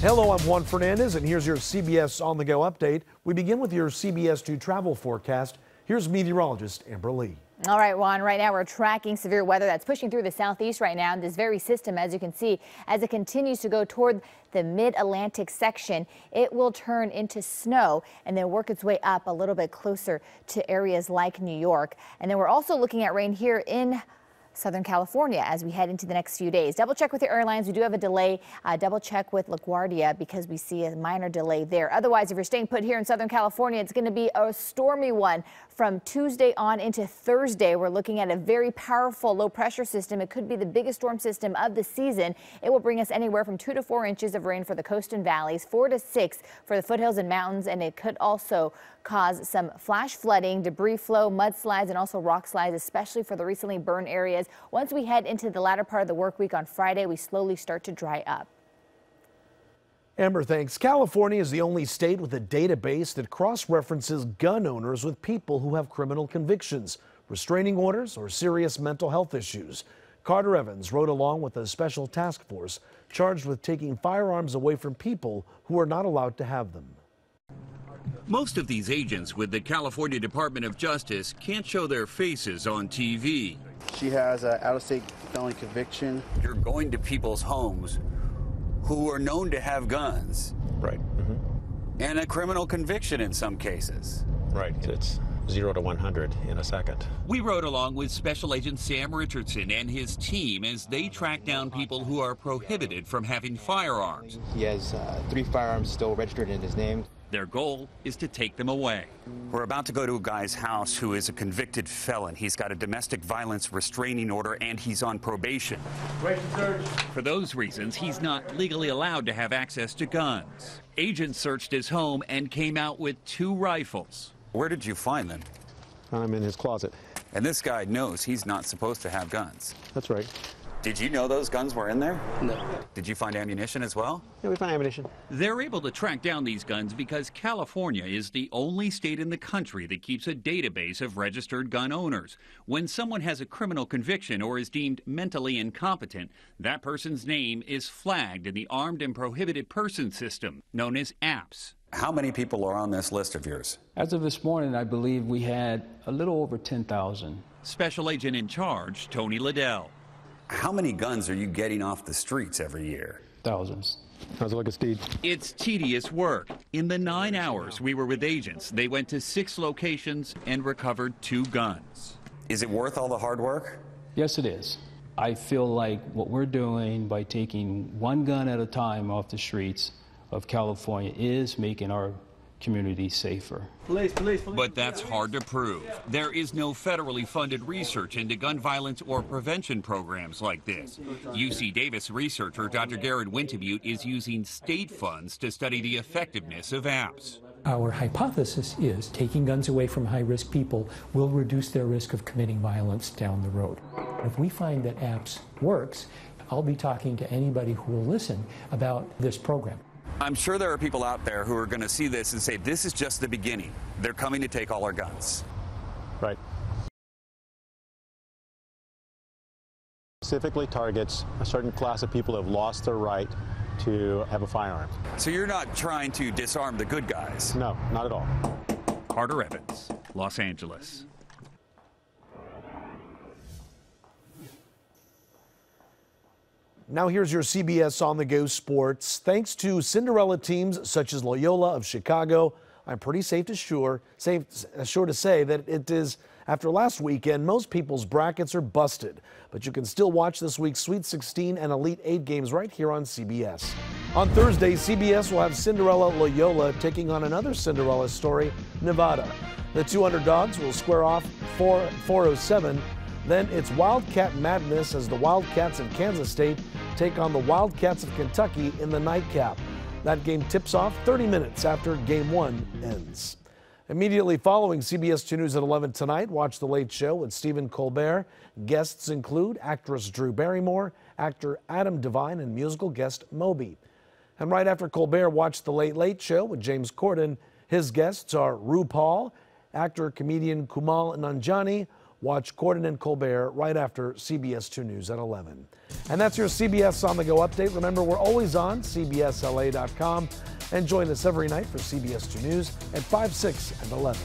Hello, I'm Juan Fernandez, and here's your CBS On The Go update. We begin with your CBS 2 travel forecast. Here's meteorologist Amber Lee. All right, Juan, right now we're tracking severe weather that's pushing through the southeast right now. This very system, as you can see, as it continues to go toward the mid-Atlantic section, it will turn into snow and then work its way up a little bit closer to areas like New York. And then we're also looking at rain here in Southern California as we head into the next few days. Double check with your airlines. We do have a delay. Double check with LaGuardia because we see a minor delay there. Otherwise, if you're staying put here in Southern California, it's going to be a stormy one from Tuesday on into Thursday. We're looking at a very powerful low pressure system. It could be the biggest storm system of the season. It will bring us anywhere from 2 to 4 inches of rain for the coast and valleys, 4 to 6 for the foothills and mountains, and it could also cause some flash flooding, debris flow, mudslides, and also rock slides, especially for the recently burned areas. Once we head into the latter part of the work week on Friday, we slowly start to dry up. Amber, thanks. California is the only state with a database that cross-references gun owners with people who have criminal convictions, restraining orders, or serious mental health issues. Carter Evans rode along with a special task force charged with taking firearms away from people who are not allowed to have them. Most of these agents with the California Department of Justice can't show their faces on TV. She has an out-of-state felony conviction. You're going to people's homes who are known to have guns. Right. And a criminal conviction in some cases. Right. It's 0 to 100 in a second. We rode along with Special Agent Sam Richardson and his team as they track down people who are prohibited from having firearms. He has 3 firearms still registered in his name. Their goal is to take them away. We're about to go to a guy's house who is a convicted felon. He's got a domestic violence restraining order and he's on probation. For those reasons, he's not legally allowed to have access to guns. Agents searched his home and came out with 2 rifles. Where did you find them? I'm in his closet. And this guy knows he's not supposed to have guns. That's right. Did you know those guns were in there? No. Did you find ammunition as well? Yeah, we found ammunition. They're able to track down these guns because California is the only state in the country that keeps a database of registered gun owners. When someone has a criminal conviction or is deemed mentally incompetent, that person's name is flagged in the Armed and Prohibited Persons System, known as APPS. How many people are on this list of yours? As of this morning, I believe we had a little over 10,000. Special Agent in Charge, Tony Liddell. How many guns are you getting off the streets every year? Thousands. How's it look, Steve? It's tedious work. In the 9 hours we were with agents, they went to 6 locations and recovered 2 guns. Is it worth all the hard work? Yes, it is. I feel like what we're doing by taking 1 gun at a time off the streets of California is making our community safer. Police. But that's hard to prove. There is no federally funded research into gun violence or prevention programs like this. UC Davis researcher Dr. Garrett Wintemute is using state funds to study the effectiveness of APPS. Our hypothesis is taking guns away from high-risk people will reduce their risk of committing violence down the road. If we find that APPS works, I'll be talking to anybody who will listen about this program. I'm sure there are people out there who are going to see this and say, this is just the beginning. They're coming to take all our guns. Right. Specifically targets a certain class of people who have lost their right to have a firearm. So you're not trying to disarm the good guys? No, not at all. Carter Evans, Los Angeles. Now here's your CBS On The Go sports. Thanks to Cinderella teams such as Loyola of Chicago, I'm pretty sure to say that it is, after last weekend, most people's brackets are busted. But you can still watch this week's Sweet 16 and Elite 8 games right here on CBS. On Thursday, CBS will have Cinderella Loyola taking on another Cinderella story, Nevada. The 2 underdogs will square off 407. Then it's Wildcat Madness as the Wildcats of Kansas State take on the Wildcats of Kentucky in the nightcap. That game tips off 30 minutes after Game 1 ends. Immediately following CBS 2 News at 11 tonight, watch The Late Show with Stephen Colbert. Guests include actress Drew Barrymore, actor Adam Devine, and musical guest Moby. And right after Colbert, watch The Late Late Show with James Corden. His guests are RuPaul, actor-comedian Kumail Nanjiani, Watch Gordon and Colbert right after CBS 2 News at 11. And that's your CBS On The Go update. Remember, we're always on CBSLA.com. And join us every night for CBS 2 News at 5, 6, and 11.